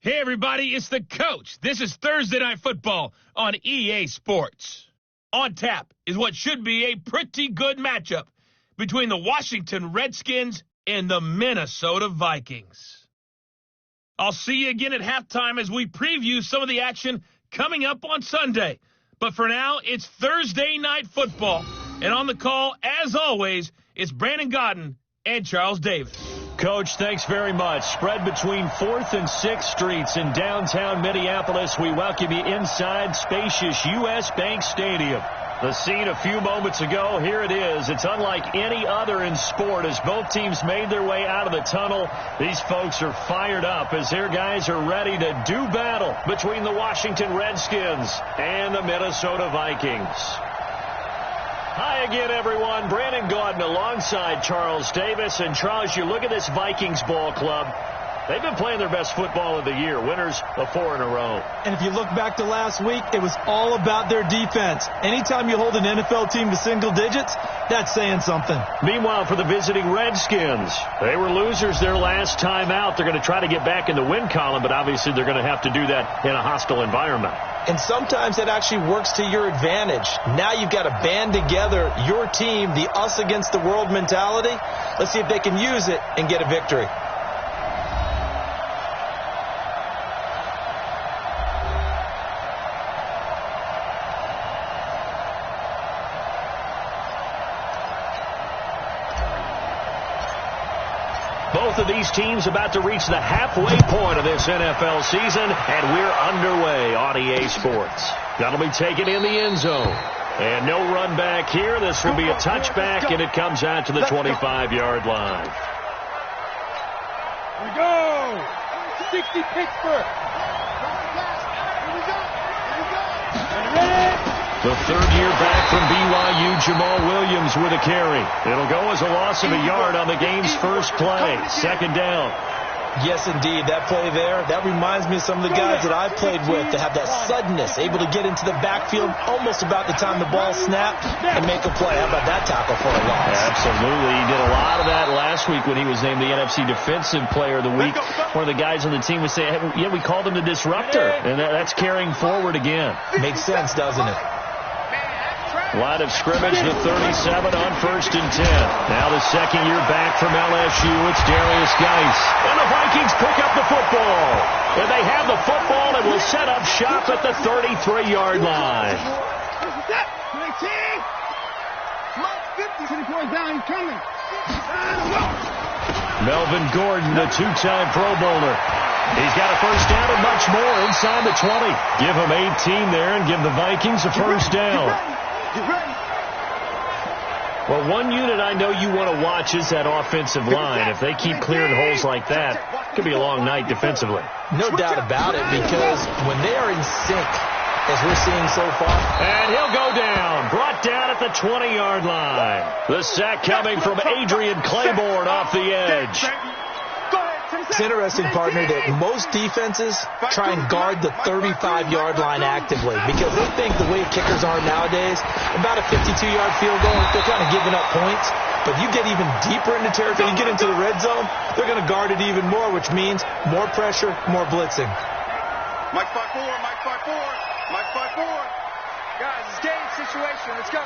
Hey, everybody, it's the coach. This is Thursday Night Football on EA Sports. On tap is what should be a pretty good matchup between the Washington Redskins and the Minnesota Vikings. I'll see you again at halftime as we preview some of the action coming up on Sunday. But for now, it's Thursday Night Football. And on the call, as always, it's Brandon Godden and Charles Davis. Coach, thanks very much. Spread between 4th and 6th Streets in downtown Minneapolis. We welcome you inside spacious U.S. Bank Stadium. The scene a few moments ago, here it is. It's unlike any other in sport as both teams made their way out of the tunnel. These folks are fired up as their guys are ready to do battle between the Washington Redskins and the Minnesota Vikings. Hi again, everyone. Brandon Godden alongside Charles Davis. And, Charles, you look at this Vikings ball club. They've been playing their best football of the year, winners of 4 in a row. And if you look back to last week, it was all about their defense. Anytime you hold an NFL team to single digits, that's saying something. Meanwhile, for the visiting Redskins, they were losers their last time out. They're going to try to get back in the win column, but obviously they're going to have to do that in a hostile environment. And sometimes that actually works to your advantage. Now you've got to band together your team, the us against the world mentality. Let's see if they can use it and get a victory. Both of these teams about to reach the halfway point of this NFL season, and we're underway on EA Sports. That'll be taken in the end zone. And no run back here. This will be a touchback, and it comes out to the 25-yard line. Here we go! 60 Pittsburgh! The third year back from BYU, Jamal Williams with a carry. It'll go as a loss of a yard on the game's first play. Second down. Yes, indeed. That play there, that reminds me of some of the guys that I've played with that have that suddenness, able to get into the backfield almost about the time the ball snapped and make a play. How about that tackle for a loss? Absolutely. He did a lot of that last week when he was named the NFC Defensive Player of the Week. One of the guys on the team would say, hey, yeah, we called him the disruptor, and that's carrying forward again. Makes sense, doesn't it? Line of scrimmage, the 37 on 1st and 10. Now the second year back from LSU, it's Darius Geis. And the Vikings pick up the football. And they have the football and will set up shop at the 33-yard line. 50 down, he's coming. Melvin Gordon, the two-time Pro Bowler. He's got a first down and much more inside the 20. Give him 18 there and give the Vikings a first down. Well, one unit I know you want to watch is that offensive line. If they keep clearing holes like that, it could be a long night defensively. No doubt about it, because when they are in sync, as we're seeing so far. And he'll go down, brought down at the 20-yard line. The sack coming from Adrian Claiborne off the edge. It's interesting, partner, that most defenses try and guard the 35-yard line actively because they think the way kickers are nowadays, about a 52-yard field goal, they're kind of giving up points. But you get even deeper into territory, you get into the red zone, they're going to guard it even more, which means more pressure, more blitzing. Mike 5-4, Mike 5-4, Mike 5-4. Guys, it's game situation. Let's go.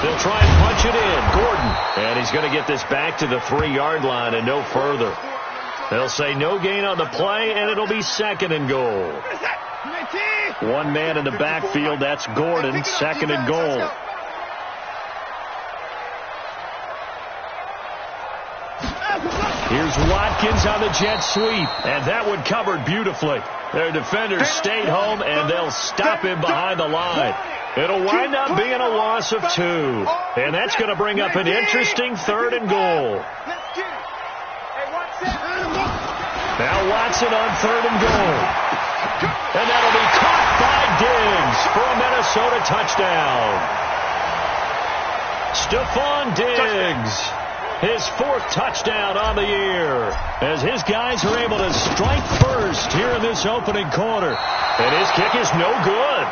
They'll try and punch it in. Gordon. And he's going to get this back to the 3-yard line and no further. They'll say no gain on the play, and it'll be 2nd and goal. One man in the backfield. That's Gordon. 2nd and goal. Here's Watkins on the jet sweep. And that one covered beautifully. Their defenders stayed home, and they'll stop him behind the line. It'll wind up being a loss of 2. And that's going to bring up an interesting 3rd and goal. Now Watson on 3rd and goal. And that'll be caught by Diggs for a Minnesota touchdown. Stephon Diggs, his 4th touchdown on the year, as his guys are able to strike first here in this opening quarter. And his kick is no good.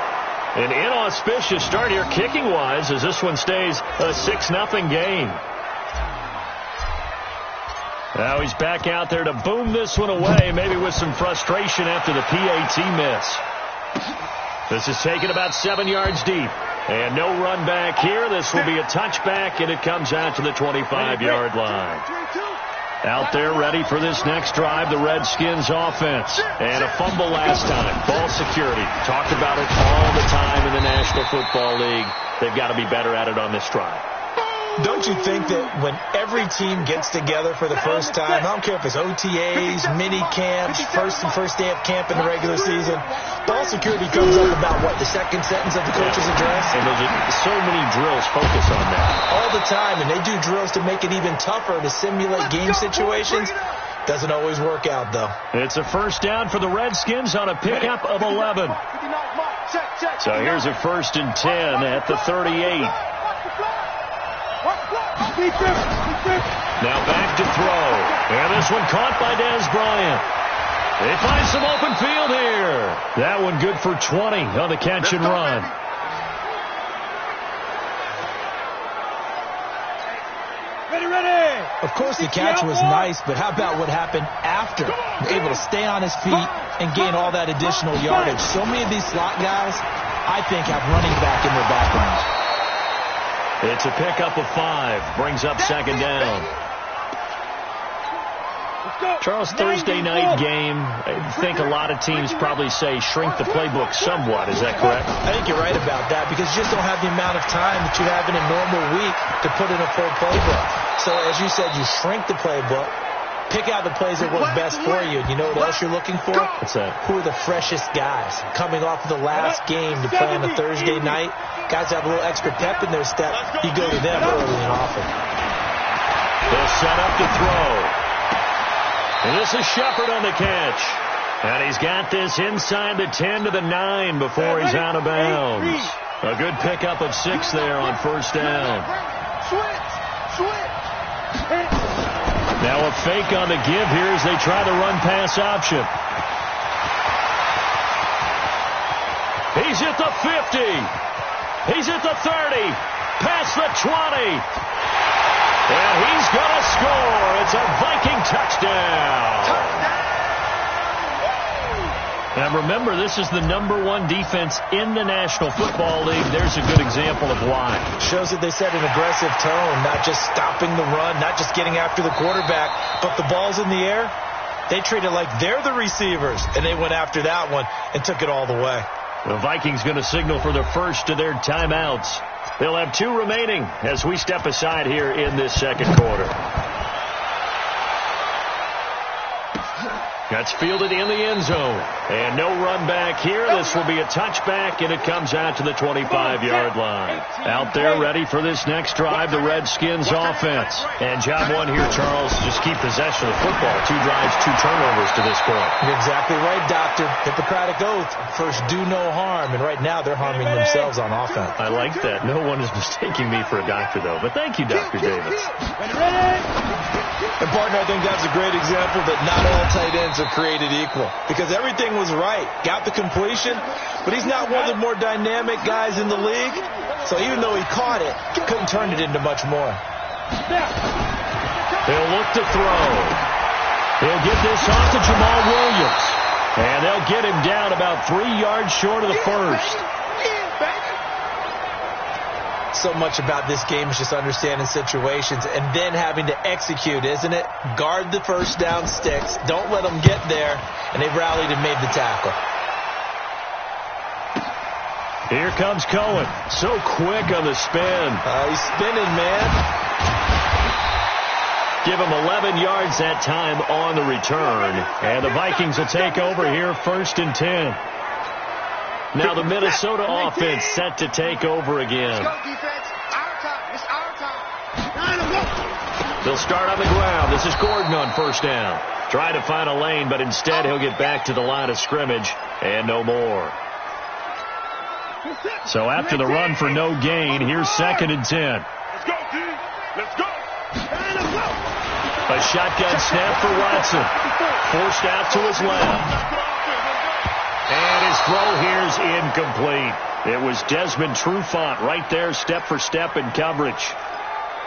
An inauspicious start here kicking-wise as this one stays a 6-0 game. Now he's back out there to boom this one away, maybe with some frustration after the PAT miss. This is taken about 7 yards deep. And no run back here. This will be a touchback, and it comes out to the 25-yard line. Out there ready for this next drive, the Redskins offense. And a fumble last time. Ball security. Talked about it all the time in the National Football League. They've got to be better at it on this drive. Don't you think that when every team gets together for the first time, I don't care if it's OTAs, mini camps, first day of camp in the regular season, ball security comes up about, what, the second sentence of the coach's address? And there's so many drills focus on that. All the time, and they do drills to make it even tougher to simulate game situations. Doesn't always work out, though. It's a first down for the Redskins on a pickup of 11. So here's a 1st and 10 at the 38. Now back to throw. And this one caught by Dez Bryant. They find some open field here. That one good for 20 on the catch and run. Of course, the catch was nice, but how about what happened after? Able to stay on his feet and gain all that additional yardage. So many of these slot guys, I think, have running back in their background. It's a pickup of 5. Brings up 2nd down. Charles, Thursday night game, I think a lot of teams probably say shrink the playbook somewhat. Is that correct? I think you're right about that because you just don't have the amount of time that you have in a normal week to put in a full playbook. So, as you said, you shrink the playbook, pick out the plays that work best for you. And you know what else you're looking for? What's that? Who are the freshest guys coming off of the last game to play on a Thursday night? Guys have a little extra pep in their step. You go to them early and often. They'll set up to throw. And this is Shepard on the catch. And he's got this inside the 10 to the 9 before he's out of bounds. A good pickup of 6 there on 1st down. Now a fake on the give here as they try the run-pass option. He's at the 50. He's at the 30. Past the 20. And he's going to score. It's a Viking touchdown. And remember, this is the #1 defense in the National Football League. There's a good example of why. Shows that they set an aggressive tone, not just stopping the run, not just getting after the quarterback, but the ball's in the air. They treat it like they're the receivers, and they went after that one and took it all the way. The Vikings going to signal for the first of their timeouts. They'll have 2 remaining as we step aside here in this second quarter. That's fielded in the end zone. And no run back here. This will be a touchback, and it comes out to the 25-yard line. Out there ready for this next drive, the Redskins offense. And job 1 here, Charles, just keep possession of the football. 2 drives, 2 turnovers to this point. You're exactly right, Doctor. Hippocratic oath. First, do no harm. And right now, they're harming themselves on offense. I like that. No one is mistaking me for a doctor, though. But thank you, Dr. Davis. And, partner, I think that's a great example that not all tight ends are created equal. Because everything was right. Got the completion, but he's not one of the more dynamic guys in the league. So even though he caught it, couldn't turn it into much more. They'll look to throw. He'll get this off to Jamal Williams. And they'll get him down about 3 yards short of the first. So much about this game is just understanding situations and then having to execute, isn't it? Guard the first down sticks. Don't let them get there. And they rallied and made the tackle. Here comes Cohen. So quick on the spin. He's spinning, man. Give him 11 yards that time on the return. And the Vikings will take over here 1st and 10. Now the Minnesota offense set to take over again. They'll start on the ground. This is Gordon on 1st down. Trying to find a lane, but instead he'll get back to the line of scrimmage and no more. So after the run for no gain, here's 2nd and 10. Let's go, D. Let's go. A shotgun snap for Watson. Forced out to his left. And his throw here's incomplete. It was Desmond Trufant right there, step for step in coverage.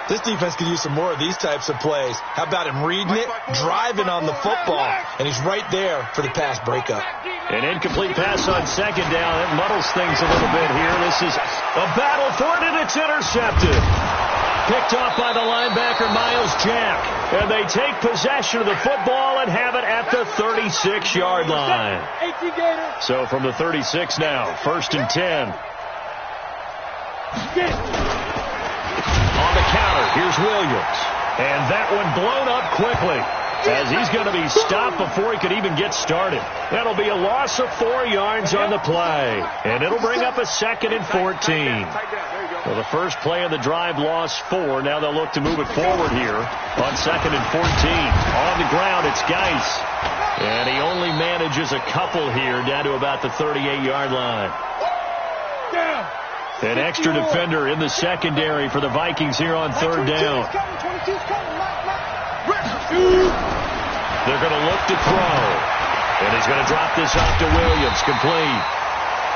This defense could use some more of these types of plays. How about him reading it, driving on the football, and he's right there for the pass breakup. An incomplete pass on second down. It muddles things a little bit here. This is a battle for it, and it's intercepted. Picked off by the linebacker, Miles Jack. And they take possession of the football and have it at the 36-yard line. So from the 36 now, 1st and 10. On the counter, here's Williams. And that one blown up quickly, as he's going to be stopped before he could even get started. That'll be a loss of 4 yards on the play. And it'll bring up a 2nd and 14. Well, the first play of the drive lost 4. Now they'll look to move it forward here on 2nd and 14. On the ground, it's Geis. And he only manages a couple here down to about the 38-yard line. An extra defender in the secondary for the Vikings here on 3rd down. They're going to look to throw. And he's going to drop this off to Williams, complete.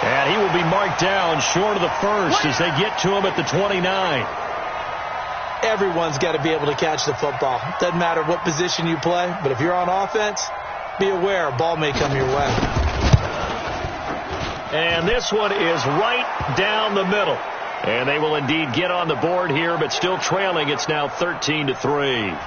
And he will be marked down short of the first as they get to him at the 29. Everyone's got to be able to catch the football. Doesn't matter what position you play, but if you're on offense, be aware a ball may come your way. And this one is right down the middle. And they will indeed get on the board here, but still trailing. It's now 13-3.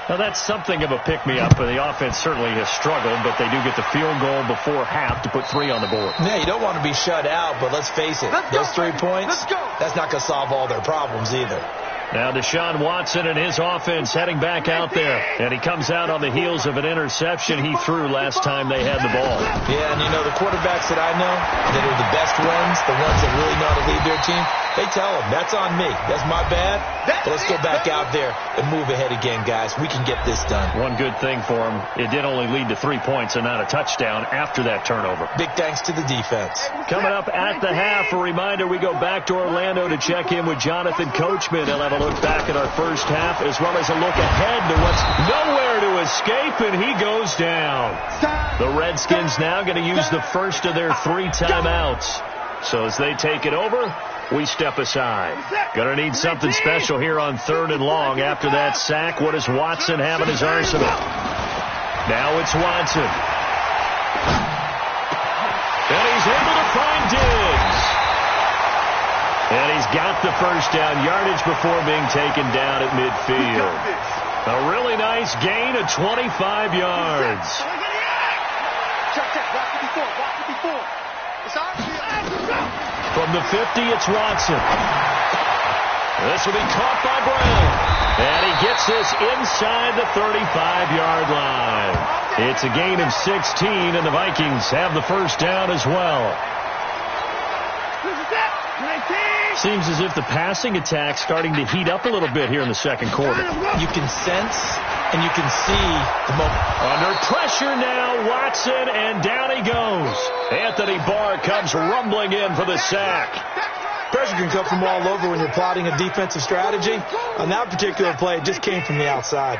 Now, that's something of a pick-me-up, and the offense certainly has struggled, but they do get the field goal before half to put 3 on the board. Yeah, you don't want to be shut out, but let's face it, those 3 points, that's not going to solve all their problems either. Now Deshaun Watson and his offense heading back out there. And he comes out on the heels of an interception he threw last time they had the ball. Yeah, and you know, the quarterbacks that I know that are the best ones, the ones that really know how to lead their team, they tell them, that's on me. That's my bad. But let's go back out there and move ahead again, guys. We can get this done. One good thing for him, it did only lead to 3 points and not a touchdown after that turnover. Big thanks to the defense. Coming up at the half, a reminder, we go back to Orlando to check in with Jonathan Coachman. He'll have a look back at our first half, as well as a look ahead to what's nowhere to escape, and he goes down. The Redskins now going to use the first of their 3 timeouts. So as they take it over, we step aside. Going to need something special here on 3rd and long after that sack. What does Watson have in his arsenal? Now it's Watson. And he's able to find Diggs. And he's got the first down, yardage before being taken down at midfield. A really nice gain of 25 yards. From the 50, it's Watson. This will be caught by Brown. And he gets this inside the 35-yard line. It's a gain of 16, and the Vikings have the first down as well. Seems as if the passing attack's starting to heat up a little bit here in the second quarter. You can sense and you can see the moment. Under pressure now, Watson, and down he goes. Anthony Barr comes rumbling in for the sack. Pressure can come from all over when you're plotting a defensive strategy. On that particular play, it just came from the outside.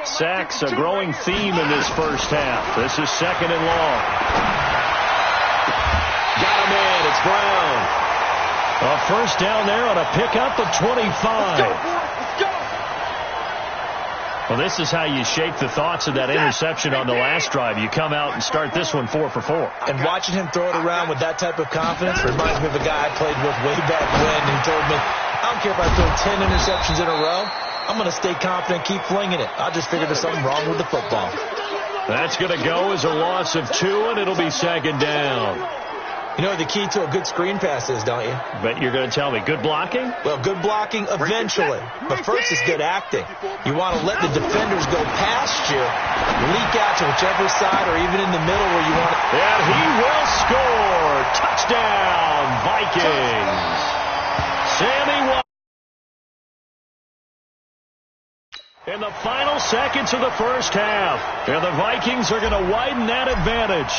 Sacks, a growing theme in this first half. This is 2nd and long. Got him in. It's Brown. A first down there on a pickup of 25. Well, this is how you shape the thoughts of that interception on the last drive. You come out and start this one 4 for 4. And watching him throw it around with that type of confidence reminds me of a guy I played with way back when who told me, I don't care if I throw 10 interceptions in a row. I'm going to stay confident, keep flinging it. I just figured there's something wrong with the football. That's going to go as a loss of 2, and it'll be 2nd down. You know what the key to a good screen pass is, don't you? But you're going to tell me, good blocking? Well, good blocking eventually. But first is good acting. You want to let the defenders go past you, leak out to whichever side or even in the middle where you want it. And he will score. Touchdown, Vikings. Sammy Watkins. In the final seconds of the first half, and the Vikings are going to widen that advantage.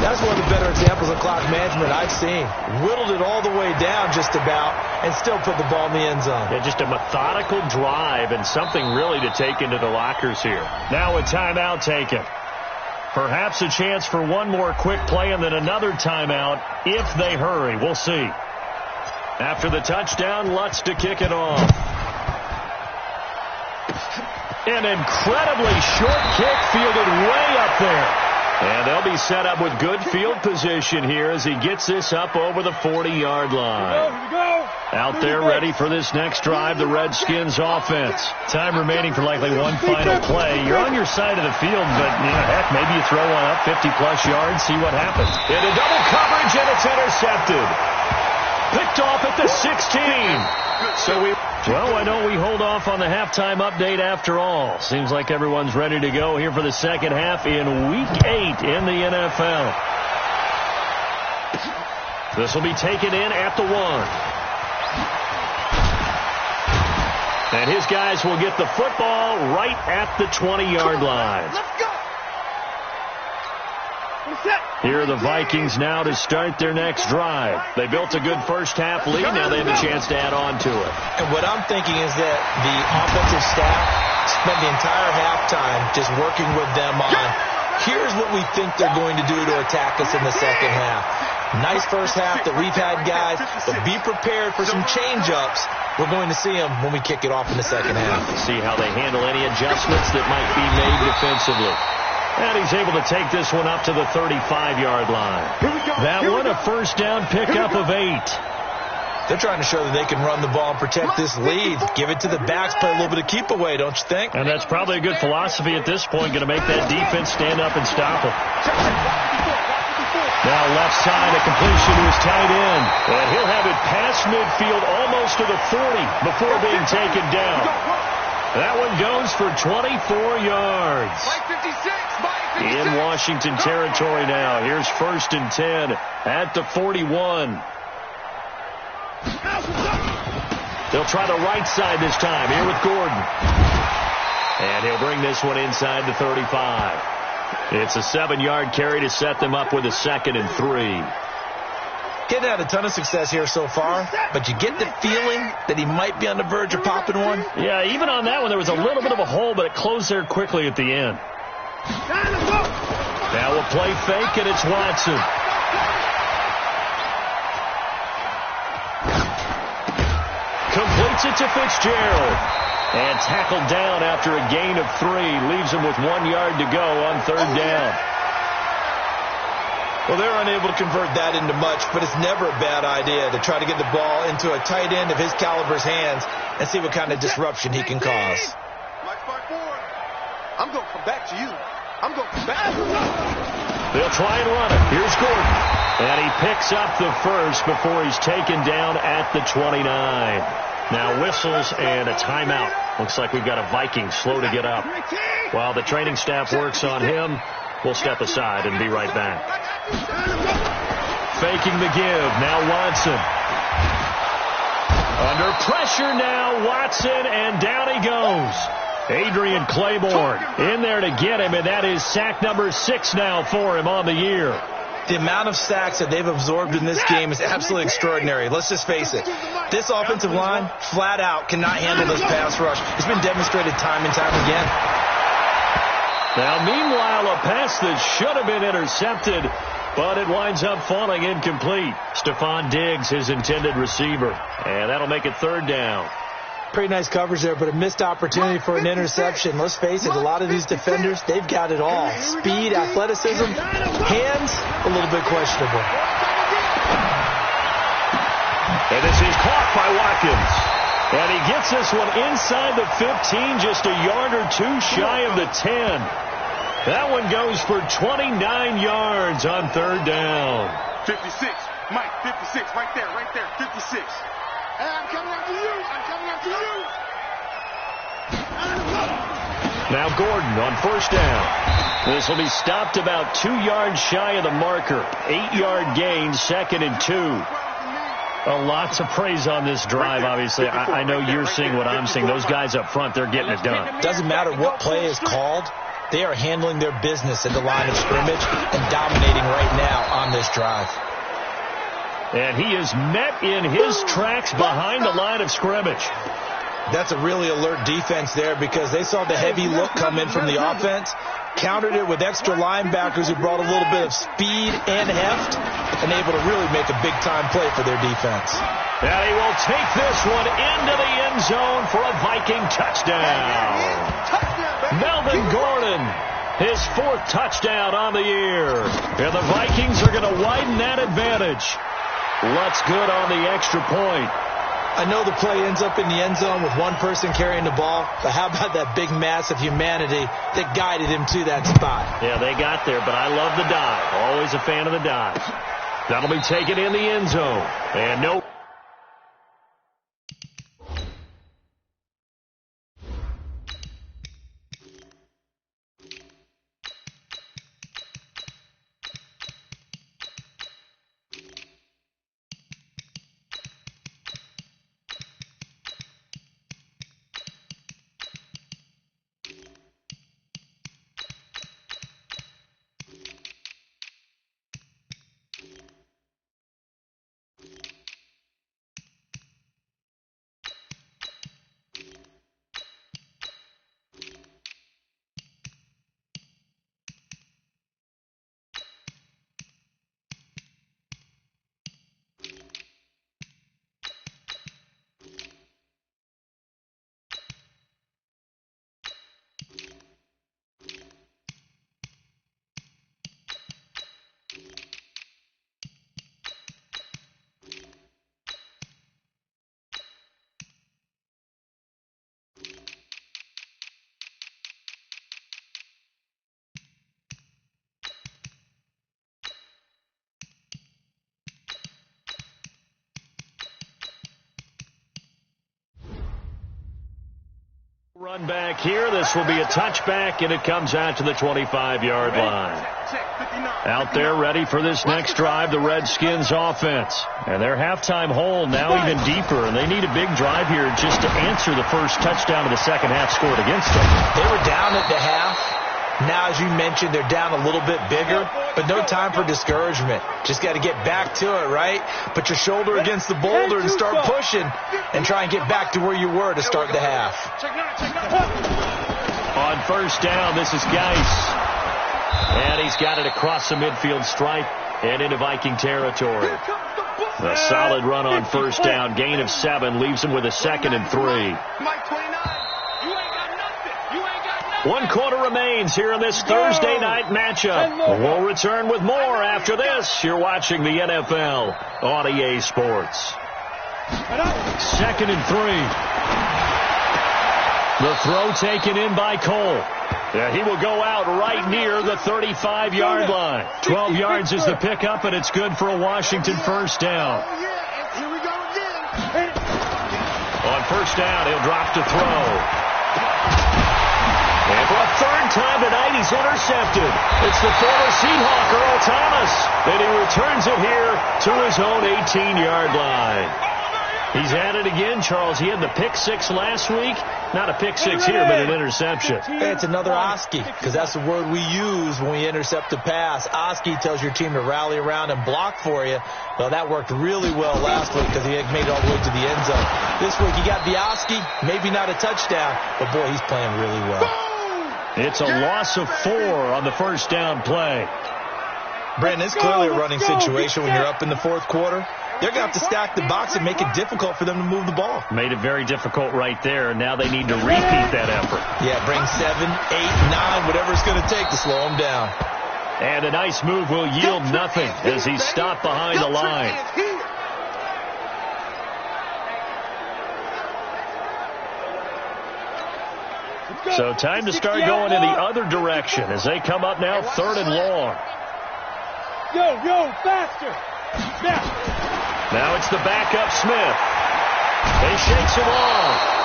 That's one of the better examples of clock management I've seen. Whittled it all the way down just about and still put the ball in the end zone. Yeah, just a methodical drive and something really to take into the lockers here. Now a timeout taken. Perhaps a chance for one more quick play and then another timeout if they hurry. We'll see. After the touchdown, Lutz to kick it off. An incredibly short kick fielded way up there. And they'll be set up with good field position here as he gets this up over the 40-yard line. Out there ready for this next drive, the Redskins offense. Time remaining for likely one final play. You're on your side of the field, but heck, maybe you throw one up 50-plus yards, see what happens. Into double coverage, and it's intercepted. Picked off at the 16. Well, why don't we hold off on the halftime update after all? Seems like everyone's ready to go here for the second half in Week 8 in the NFL. This will be taken in at the 1. And his guys will get the football right at the 20-yard line. Let's go. Here are the Vikings now to start their next drive. They built a good first-half lead. Now they have a chance to add on to it. And what I'm thinking is that the offensive staff spent the entire halftime just working with them on, here's what we think they're going to do to attack us in the second half. Nice first half that we've had, guys, but be prepared for some change-ups. We're going to see them when we kick it off in the second half. See how they handle any adjustments that might be made defensively. And he's able to take this one up to the 35-yard line. That one a first down pickup of 8. They're trying to show that they can run the ball and protect this lead. Give it to the backs, play a little bit of keep away, don't you think? And that's probably a good philosophy at this point, going to make that defense stand up and stop it. Now left side, a completion to his tight end. And he'll have it past midfield almost to the 40 before being taken down. That one goes for 24 yards. In Washington territory now. Here's 1st and 10 at the 41. They'll try the right side this time. Here with Gordon. And he'll bring this one inside the 35. It's a 7-yard carry to set them up with a 2nd and 3. Getting had a ton of success here so far, but you get the feeling that he might be on the verge of popping one. Yeah, even on that one, there was a little bit of a hole, but it closed there quickly at the end. Now we'll play fake, and it's Watson. Completes it to Fitzgerald. And tackled down after a gain of 3. Leaves him with 1 yard to go on 3rd down. Well, they're unable to convert that into much, but it's never a bad idea to try to get the ball into a tight end of his caliber's hands and see what kind of disruption he can cause. I'm going to come back to you. I'm going to come back. They'll try and run it. Here's Gordon. And he picks up the first before he's taken down at the 29. Now whistles and a timeout. Looks like we've got a Viking slow to get up. While the training staff works on him, we'll step aside and be right back. Faking the give. Now Watson. Under pressure now, Watson, and down he goes. Adrian Claiborne in there to get him, and that is sack number 6 now for him on the year. The amount of sacks that they've absorbed in this game is absolutely extraordinary. Let's just face it. This offensive line, flat out, cannot handle this pass rush. It's been demonstrated time and time again. Now, meanwhile, a pass that should have been intercepted, but it winds up falling incomplete. Stephon Diggs, his intended receiver. And that'll make it 3rd down. Pretty nice coverage there, but a missed opportunity for an interception. Let's face it, a lot of these defenders, they've got it all. Speed, athleticism, hands, a little bit questionable. And this is caught by Watkins. And he gets this one inside the 15, just a yard or 2 shy of the 10. That one goes for 29 yards on 3rd down. 56, Mike, 56, right there, 56. Hey, I'm coming after you. I'm coming after you. Now Gordon on 1st down. This will be stopped about 2 yards shy of the marker. 8-yard gain, 2nd and 2. Lots of praise on this drive, obviously. I know you're seeing what I'm seeing. Those guys up front, they're getting it done. Doesn't matter what play is called. They are handling their business at the line of scrimmage and dominating right now on this drive. And he is met in his tracks behind the line of scrimmage. That's a really alert defense there because they saw the heavy look come in from the offense, countered it with extra linebackers who brought a little bit of speed and heft, and able to really make a big-time play for their defense. And he will take this one into the end zone for a Viking touchdown. Melvin Gordon, his 4th touchdown on the year. And the Vikings are going to widen that advantage. Lutz good on the extra point. I know the play ends up in the end zone with one person carrying the ball, but how about that big mass of humanity that guided him to that spot? Yeah, they got there, but I love the dive. Always a fan of the dive. That'll be taken in the end zone. And no. Run back here. This will be a touchback, and it comes out to the 25-yard line. Out there ready for this next drive, the Redskins offense. And their halftime hole now even deeper, and they need a big drive here just to answer the first touchdown of the second half scored against them. They were down at the half. Now, as you mentioned, they're down a little bit bigger, but no time for discouragement. Just got to get back to it, right? Put your shoulder against the boulder and start pushing and try and get back to where you were to start the half. On first down, this is Geis. And he's got it across the midfield stripe and into Viking territory. A solid run on first down. Gain of 7 leaves him with a 2nd and 3. 1 quarter remains here in this Thursday night matchup. We'll return with more after this. You're watching the NFL on EA Sports. 2nd and 3. The throw taken in by Cole. Yeah, he will go out right near the 35-yard line. 12 yards is the pickup, and it's good for a Washington first down. On first down, he'll drop to throw. And for a 3rd time tonight, he's intercepted. It's the former Seahawk, Earl Thomas. And he returns it here to his own 18-yard line. He's at it again, Charles. He had the pick 6 last week. Not a pick 6 here, but an interception. Hey, it's another Oski, because that's the word we use when we intercept a pass. Oski tells your team to rally around and block for you. Well, that worked really well last week because he had made it all the way to the end zone. This week, he got the Oski, maybe not a touchdown, but boy, he's playing really well. It's a loss of 4 on the first down play. Brandon, it's clearly a running situation when you're up in the 4th quarter. They're going to have to stack the box and make it difficult for them to move the ball. Made it very difficult right there. Now they need to repeat that effort. Yeah, bring 7, 8, 9, whatever it's going to take to slow them down. And a nice move will yield nothing as he's stopped behind the line. So time to start going in the other direction as they come up now 3rd and long. Yo, faster. Now it's the backup Smith. He shakes him off.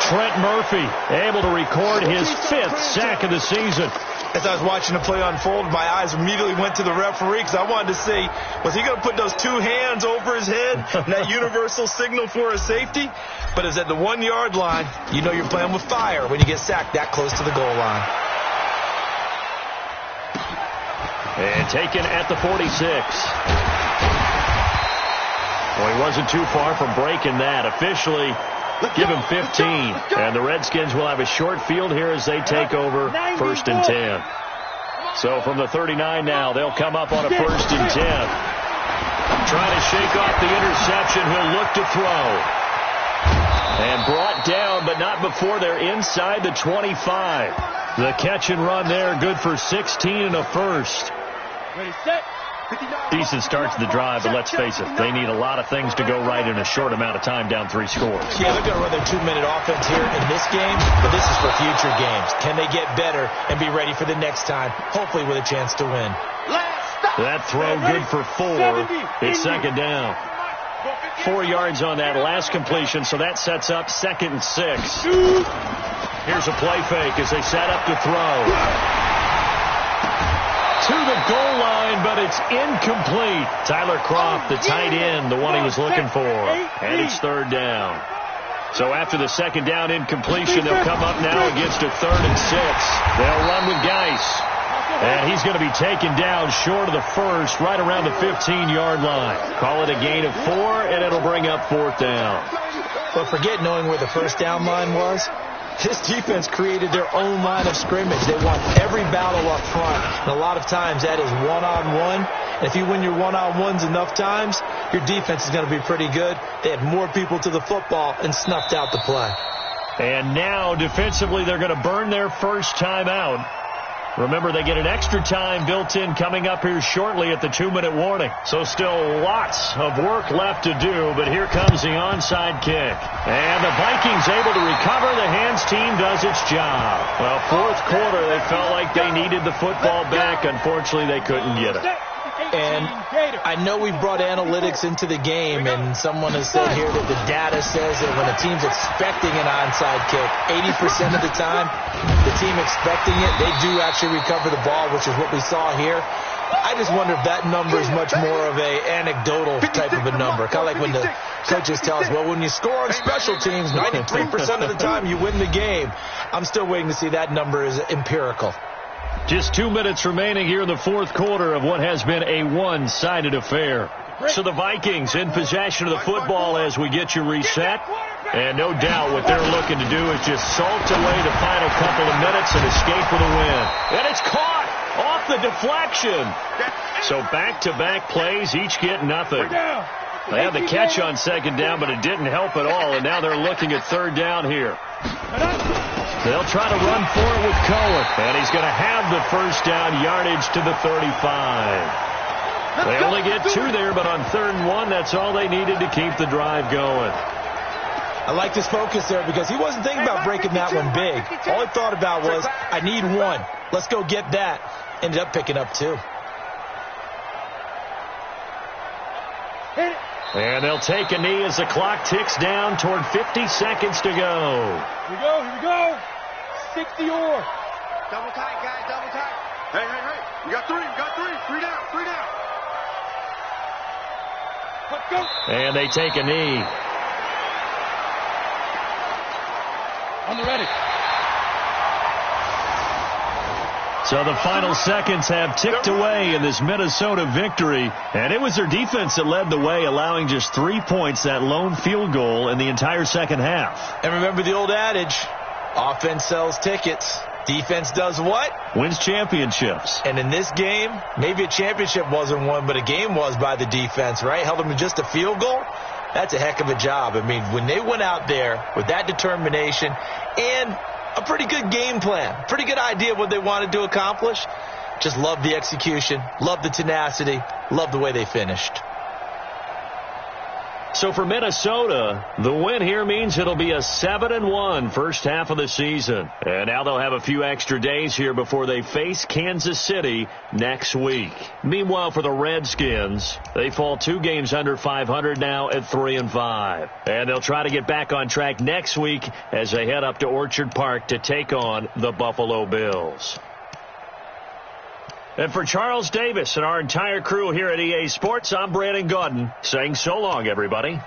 Trent Murphy able to record his 5th sack of the season. As I was watching the play unfold, my eyes immediately went to the referee because I wanted to see, was he going to put those 2 hands over his head, that universal signal for a safety? But it's at the 1-yard line. You know you're playing with fire when you get sacked that close to the goal line. And taken at the 46. Well, he wasn't too far from breaking that. Officially, give him 15. And the Redskins will have a short field here as they take over 1st and 10. So from the 39 now, they'll come up on a 1st and 10. Trying to shake off the interception. He'll look to throw. And brought down, but not before they're inside the 25. The catch and run there, good for 16 and a first. Ready, set. Decent start to the drive, but let's face it, they need a lot of things to go right in a short amount of time, down 3 scores. Yeah, they're going to run their 2-minute offense here in this game, but this is for future games. Can they get better and be ready for the next time, hopefully with a chance to win? That throw good for 4. It's second down. 4 yards on that last completion, so that sets up 2nd and 6. Here's a play fake as they set up to throw. To the goal line, but it's incomplete. Tyler Croft, the tight end, the one he was looking for. And it's 3rd down. So after the 2nd down incompletion, they'll come up now against a 3rd and 6. They'll run with Geis. And he's going to be taken down short of the first, right around the 15-yard line. Call it a gain of 4, and it'll bring up 4th down. But forget knowing where the first down line was. This defense created their own line of scrimmage. They won every battle up front. And a lot of times that is one-on-one. And if you win your one-on-ones enough times, your defense is going to be pretty good. They had more people to the football and snuffed out the play. And now defensively they're going to burn their first time out. Remember, they get an extra time built in coming up here shortly at the 2-minute warning. So still lots of work left to do, but here comes the onside kick. And the Vikings able to recover. The hands team does its job. Well, 4th quarter, they felt like they needed the football back. Unfortunately, they couldn't get it. And I know we brought analytics into the game, and someone has said here that the data says that when a team's expecting an onside kick, 80% of the time, the team expecting it, they do actually recover the ball, which is what we saw here. I just wonder if that number is much more of a anecdotal type of a number. Kind of like when the coaches tell us, well, when you score on special teams, 93% of the time you win the game. I'm still waiting to see that number is empirical. Just 2 minutes remaining here in the 4th quarter of what has been a one-sided affair. So the Vikings in possession of the football as we get you reset. And no doubt what they're looking to do is just salt away the final couple of minutes and escape with a win. And it's caught off the deflection. So back-to-back plays, each get nothing. They had the catch on 2nd down, but it didn't help at all. And now they're looking at 3rd down here. They'll try to run for it with Cohen. And he's going to have the first down yardage to the 35. They only get 2 there, but on 3rd and 1, that's all they needed to keep the drive going. I like his focus there because he wasn't thinking about breaking that one big. All he thought about was, I need 1. Let's go get that. Ended up picking up 2. And they'll take a knee as the clock ticks down toward 50 seconds to go. Here we go. 60 or. Double tight, guys, double tight. Hey. We got 3. 3 down. Let's go. And they take a knee. On the ready. So the final seconds have ticked away in this Minnesota victory. And it was their defense that led the way, allowing just 3 points, that lone field goal in the entire second half. And remember the old adage, offense sells tickets. Defense does what? Wins championships. And in this game, maybe a championship wasn't won, but a game was by the defense, right? Held them to just a field goal. That's a heck of a job. I mean, when they went out there with that determination and a pretty good game plan, pretty good idea of what they wanted to accomplish, just love the execution, love the tenacity, love the way they finished. So for Minnesota, the win here means it'll be a 7-1 first half of the season. And now they'll have a few extra days here before they face Kansas City next week. Meanwhile, for the Redskins, they fall 2 games under 500 now at 3-5. And they'll try to get back on track next week as they head up to Orchard Park to take on the Buffalo Bills. And for Charles Davis and our entire crew here at EA Sports, I'm Brandon Gaudin saying so long, everybody.